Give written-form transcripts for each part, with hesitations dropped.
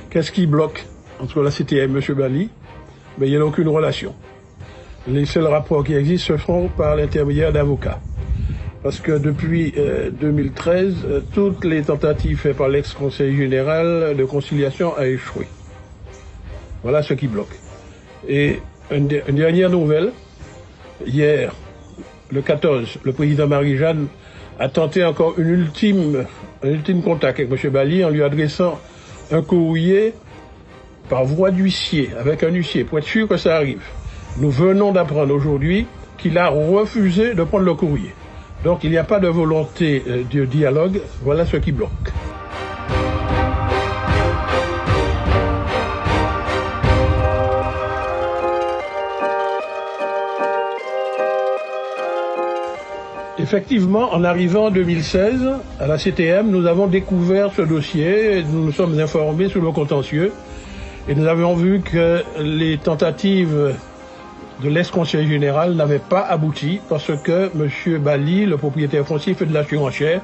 Qu'est-ce qui bloque entre la CTM et M. Bali? Mais il n'y a aucune relation. Les seuls rapports qui existent se font par l'intermédiaire d'avocats. Parce que depuis 2013, toutes les tentatives faites par l'ex-conseil général de conciliation ont échoué. Voilà ce qui bloque. Et une dernière nouvelle, hier, le 14, le président Marie-Jeanne a tenté encore un ultime contact avec M. Bali en lui adressant un courrier par voie d'huissier, avec un huissier, pour être sûr que ça arrive. Nous venons d'apprendre aujourd'hui qu'il a refusé de prendre le courrier. Donc il n'y a pas de volonté de dialogue, voilà ce qui bloque. Effectivement, en arrivant en 2016 à la CTM, nous avons découvert ce dossier, nous nous sommes informés sur le contentieux et nous avons vu que les tentatives de l'ex-conseil général n'avaient pas abouti parce que M. Bali, le propriétaire foncier, fait de la surenchère.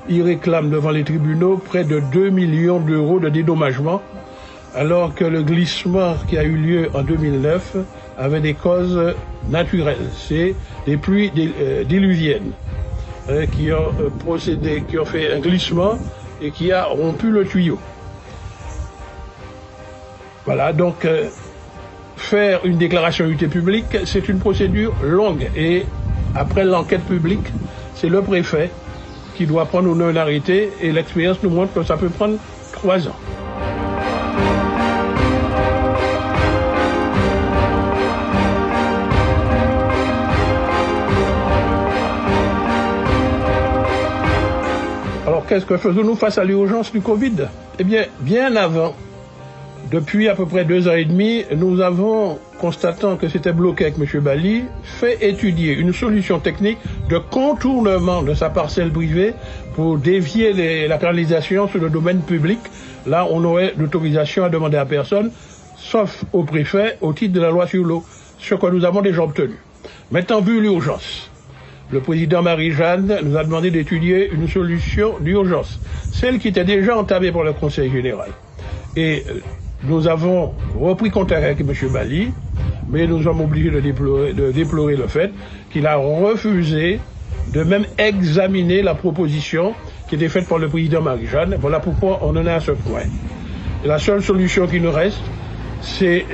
Il réclame devant les tribunaux près de 2 millions d'euros de dédommagement alors que le glissement qui a eu lieu en 2009 avait des causes naturelles. C'est des pluies diluviennes qui ont fait un glissement et qui a rompu le tuyau. Voilà, donc faire une déclaration d'utilité publique, c'est une procédure longue et après l'enquête publique, c'est le préfet qui doit prendre ou non un arrêté et l'expérience nous montre que ça peut prendre 3 ans. Alors qu'est-ce que faisons-nous face à l'urgence du Covid? Eh bien, bien avant, depuis à peu près 2 ans et demi, nous avons, constatant que c'était bloqué avec M. Bali, fait étudier une solution technique de contournement de sa parcelle privée pour dévier la canalisation sur le domaine public. Là, on aurait l'autorisation à demander à personne, sauf au préfet, au titre de la loi sur l'eau, ce que nous avons déjà obtenu. Maintenant, vu l'urgence, le président Marie-Jeanne nous a demandé d'étudier une solution d'urgence, celle qui était déjà entamée par le Conseil général. Et nous avons repris contact avec M. Bali, mais nous sommes obligés de déplorer le fait qu'il a refusé de même examiner la proposition qui était faite par le président Marie-Jeanne. Voilà pourquoi on en est à ce point. Et la seule solution qui nous reste, c'est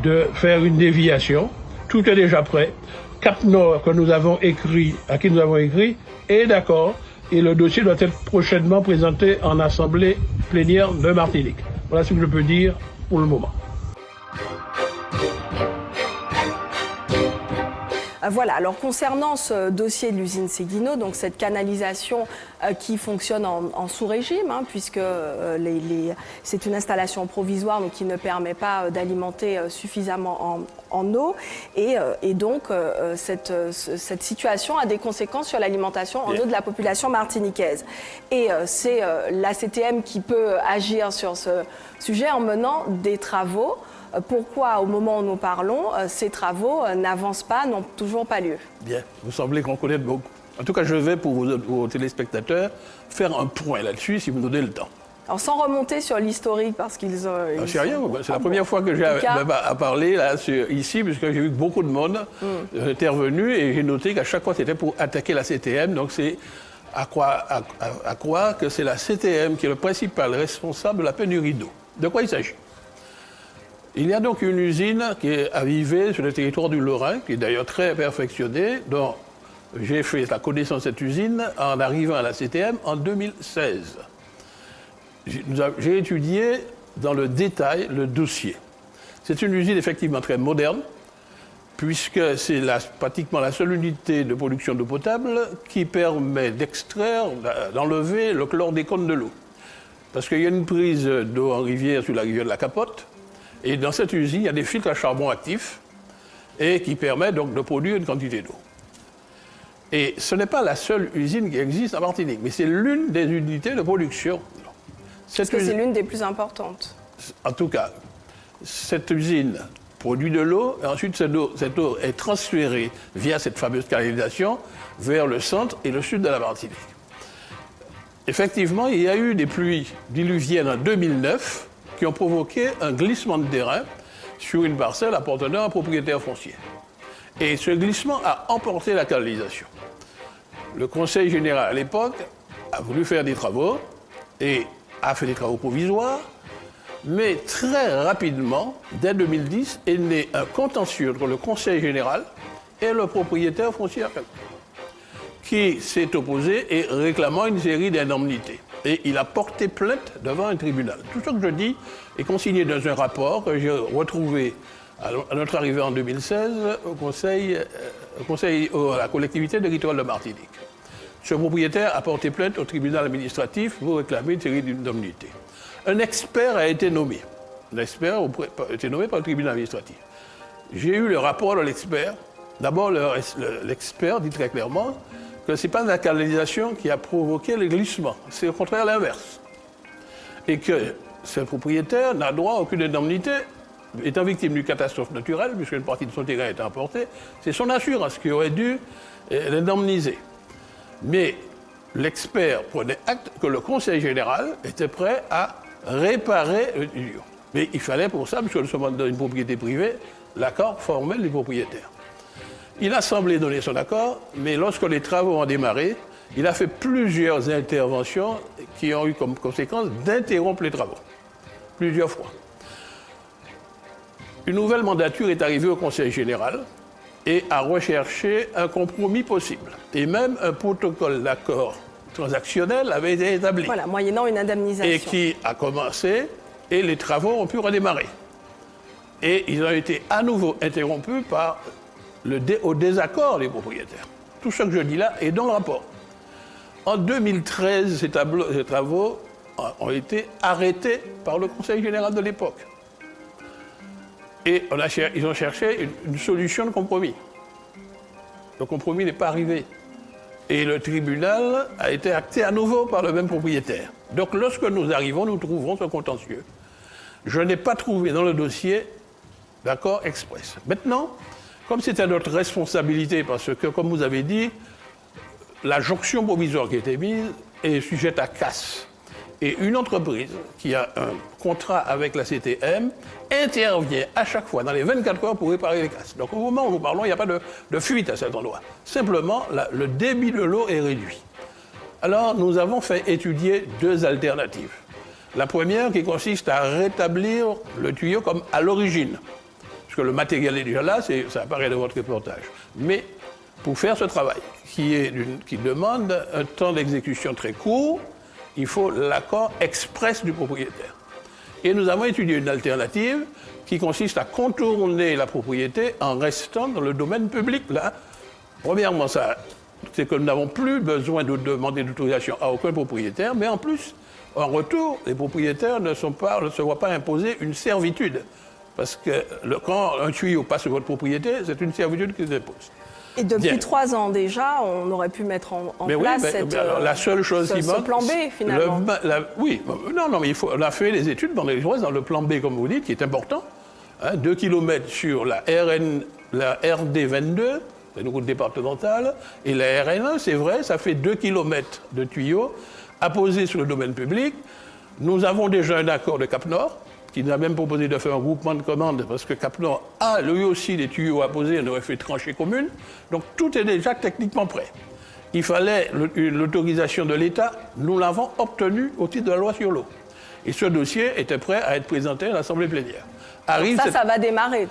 de faire une déviation. Tout est déjà prêt. Cap Nord que nous avons écrit, à qui nous avons écrit, est d'accord et le dossier doit être prochainement présenté en assemblée plénière de Martinique. Voilà ce que je peux dire pour le moment. Voilà, alors concernant ce dossier de l'usine Seguino, donc cette canalisation qui fonctionne en sous-régime, puisque c'est une installation provisoire donc qui ne permet pas d'alimenter suffisamment en eau, et donc cette situation a des conséquences sur l'alimentation en eau de la population martiniquaise. Et c'est la CTM qui peut agir sur ce sujet en menant des travaux. Pourquoi, au moment où nous parlons, ces travaux n'avancent pas, n'ont toujours pas lieu? Bien, vous semblez qu'on connaît beaucoup. En tout cas, je vais, pour vos téléspectateurs, faire un point là-dessus, si vous me donnez le temps. Alors, sans remonter sur l'historique, parce qu'ils ont... C'est rien, c'est la première fois que j'ai à parler là, ici, puisque j'ai vu que beaucoup de monde était revenu, et j'ai noté qu'à chaque fois, c'était pour attaquer la CTM. Donc, c'est à croire que c'est la CTM qui est le principal responsable de la pénurie d'eau. De quoi il s'agit? Il y a donc une usine qui est arrivée sur le territoire du Lorrain, qui est d'ailleurs très perfectionnée, dont j'ai fait la connaissance de cette usine en arrivant à la CTM en 2016. J'ai étudié dans le détail le dossier. C'est une usine effectivement très moderne, puisque c'est pratiquement la seule unité de production d'eau potable qui permet d'extraire, d'enlever le chlordécone de l'eau. Parce qu'il y a une prise d'eau en rivière sur la rivière de la Capote, et dans cette usine, il y a des filtres à charbon actifs et qui permettent donc de produire une quantité d'eau. Et ce n'est pas la seule usine qui existe en Martinique, mais c'est l'une des unités de production. Parce que c'est l'une des plus importantes. En tout cas, cette usine produit de l'eau, et ensuite cette eau est transférée via cette fameuse canalisation vers le centre et le sud de la Martinique. Effectivement, il y a eu des pluies diluviennes en 2009, qui ont provoqué un glissement de terrain sur une parcelle appartenant à un propriétaire foncier. Et ce glissement a emporté la canalisation. Le Conseil général à l'époque a voulu faire des travaux et a fait des travaux provisoires, mais très rapidement, dès 2010, est né un contentieux entre le Conseil général et le propriétaire foncier qui s'est opposé et réclamant une série d'indemnités. Et il a porté plainte devant un tribunal. Tout ce que je dis est consigné dans un rapport que j'ai retrouvé à notre arrivée en 2016 à la collectivité de littoral de Martinique. Ce propriétaire a porté plainte au tribunal administratif pour réclamer une série d'indemnités. Un expert a été nommé. L'expert a été nommé par le tribunal administratif. J'ai eu le rapport de l'expert. D'abord, l'expert dit très clairement que ce n'est pas la canalisation qui a provoqué le glissement, c'est au contraire l'inverse. Et que ce propriétaire n'a droit à aucune indemnité, étant victime d'une catastrophe naturelle, puisqu'une partie de son terrain a été emportée, c'est son assurance qui aurait dû l'indemniser. Mais l'expert prenait acte que le Conseil général était prêt à réparer le tuyau. Mais il fallait pour ça, puisque nous sommes dans une propriété privée, l'accord formel du propriétaire. Il a semblé donner son accord, mais lorsque les travaux ont démarré, il a fait plusieurs interventions qui ont eu comme conséquence d'interrompre les travaux. Plusieurs fois. Une nouvelle mandature est arrivée au Conseil général et a recherché un compromis possible. Et même un protocole d'accord transactionnel avait été établi. Voilà, moyennant une indemnisation. Et qui a commencé et les travaux ont pu redémarrer. Et ils ont été à nouveau interrompus par au désaccord des propriétaires. Tout ce que je dis là est dans le rapport. En 2013, ces travaux ont été arrêtés par le Conseil général de l'époque. Et ils ont cherché une solution de compromis. Le compromis n'est pas arrivé. Et le tribunal a été acté à nouveau par le même propriétaire. Donc lorsque nous arrivons, nous trouverons ce contentieux. Je n'ai pas trouvé dans le dossier d'accord express. Maintenant, comme c'est à notre responsabilité, parce que, comme vous avez dit, la jonction provisoire qui a été mise est sujette à casse. Et une entreprise qui a un contrat avec la CTM intervient à chaque fois dans les 24 heures pour réparer les casses. Donc au moment où nous parlons, il n'y a pas de fuite à cet endroit. Simplement, le débit de l'eau est réduit. Alors nous avons fait étudier deux alternatives. La première qui consiste à rétablir le tuyau comme à l'origine. Parce que le matériel est déjà là, ça apparaît dans votre reportage. Mais pour faire ce travail, qui demande un temps d'exécution très court, il faut l'accord express du propriétaire. Et nous avons étudié une alternative qui consiste à contourner la propriété en restant dans le domaine public. Là, premièrement, c'est que nous n'avons plus besoin de demander d'autorisation à aucun propriétaire, mais en plus, en retour, les propriétaires ne se voient pas imposer une servitude. Parce que quand un tuyau passe sur votre propriété, c'est une servitude qui se pose. Et depuis 3 ans déjà, on aurait pu mettre en place la seule chose qui manque, ce plan B, finalement. Oui, non, mais on a fait les études dans le plan B, comme vous dites, qui est important. 2 km sur la RD22, une route départementale, et la RN1, c'est vrai, ça fait 2 km de tuyaux à poser sur le domaine public. Nous avons déjà un accord de Cap-Nord, qui nous a même proposé de faire un groupement de commandes, parce que Cap-Nord a lui aussi des tuyaux à poser, on aurait fait tranchée commune. Donc tout est déjà techniquement prêt. Il fallait l'autorisation de l'État, nous l'avons obtenue au titre de la loi sur l'eau. Et ce dossier était prêt à être présenté à l'Assemblée plénière. Ça va démarrer.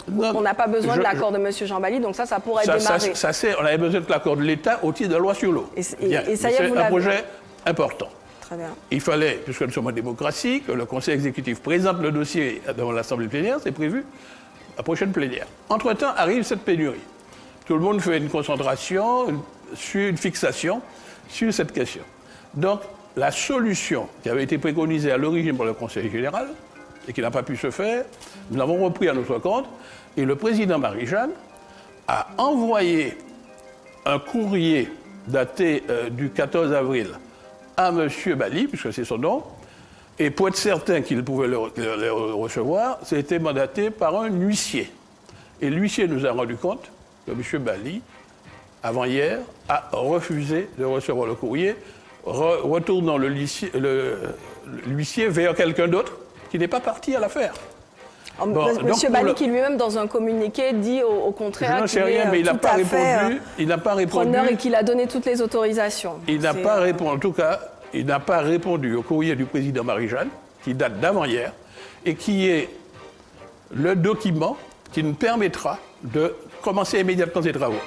On n'a pas besoin de l'accord de M. Jean Bally, donc ça pourrait démarrer. On avait besoin de l'accord de l'État au titre de la loi sur l'eau. Et ça y est, c'est un projet important. Très bien. Il fallait, puisque nous sommes en démocratie, que le Conseil exécutif présente le dossier devant l'Assemblée plénière, c'est prévu la prochaine plénière. Entre-temps, arrive cette pénurie. Tout le monde fait une concentration, une fixation sur cette question. Donc, la solution qui avait été préconisée à l'origine par le Conseil général, et qui n'a pas pu se faire, nous l'avons repris à notre compte, et le président Marie-Jeanne a envoyé un courrier daté du 14 avril à M. Bally, puisque c'est son nom, et pour être certain qu'il pouvait le recevoir, c'était mandaté par un huissier. Et l'huissier nous a rendu compte que M. Bally, avant-hier, a refusé de recevoir le courrier, retournant l'huissier vers quelqu'un d'autre, qui n'est pas partie à l'affaire. Monsieur Bally, qui lui-même, dans un communiqué, dit au contraire je n'en sais rien, mais il n'a pas répondu. Il n'a pas répondu. Et qu'il a donné toutes les autorisations. Il n'a pas répondu. En tout cas, il n'a pas répondu au courrier du président Marie-Jeanne, qui date d'avant-hier, et qui est le document qui nous permettra de commencer immédiatement ces travaux.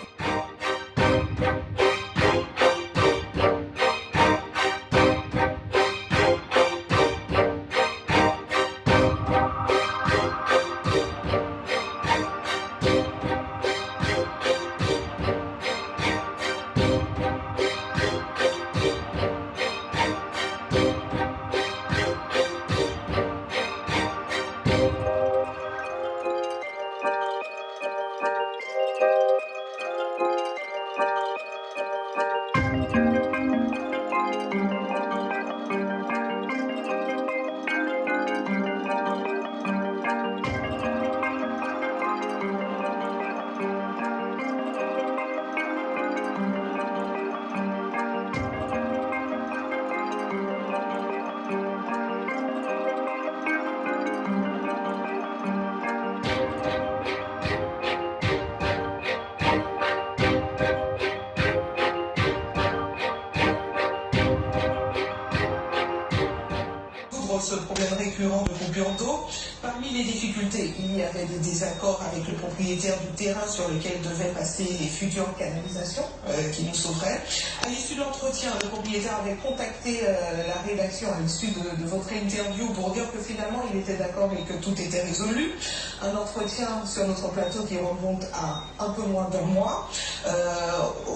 Ce problème récurrent de coupure d'eau. Parmi les difficultés, il y avait des désaccords avec le propriétaire du terrain sur lequel devaient passer les futures canalisations qui nous sauveraient. À l'issue de l'entretien, le propriétaire avait contacté la rédaction à l'issue de votre interview pour dire que finalement il était d'accord et que tout était résolu. Un entretien sur notre plateau qui remonte à un peu moins d'un mois.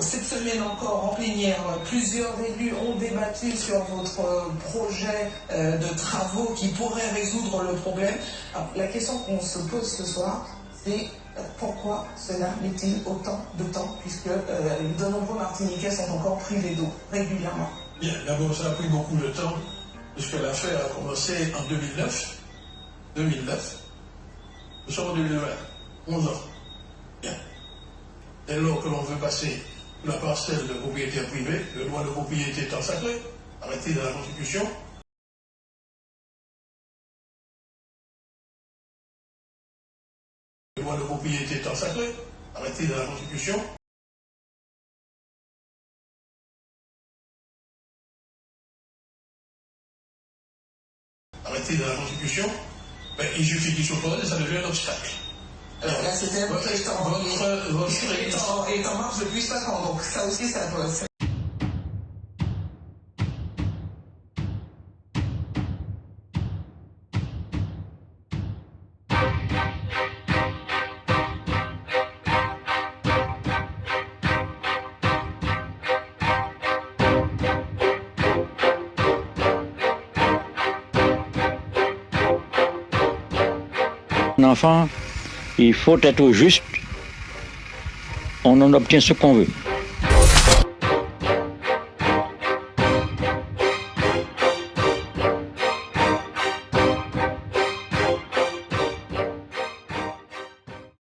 Cette semaine encore, en plénière, plusieurs élus ont débattu sur votre projet de travaux qui pourraient résoudre le problème. Alors, la question qu'on se pose ce soir, c'est pourquoi cela met-il autant de temps, puisque de nombreux Martiniquais sont encore privés d'eau régulièrement. Bien, d'abord ça a pris beaucoup de temps, puisque l'affaire a commencé en 2009. Nous sommes en 2020, 11 ans. Bien. Dès lors que l'on veut passer la parcelle de propriétaire privé, le droit de propriété étant sacré, arrêté dans la Constitution, le droit de propriété étant sacré, arrêté dans la Constitution, arrêté dans la Constitution, ben, il suffit qu'il s'oppose et ça devient un obstacle. Alors là, c'était votre est en marche depuis 5 ans, donc ça aussi, ça doit... Un enfant, il faut être juste, on en obtient ce qu'on veut.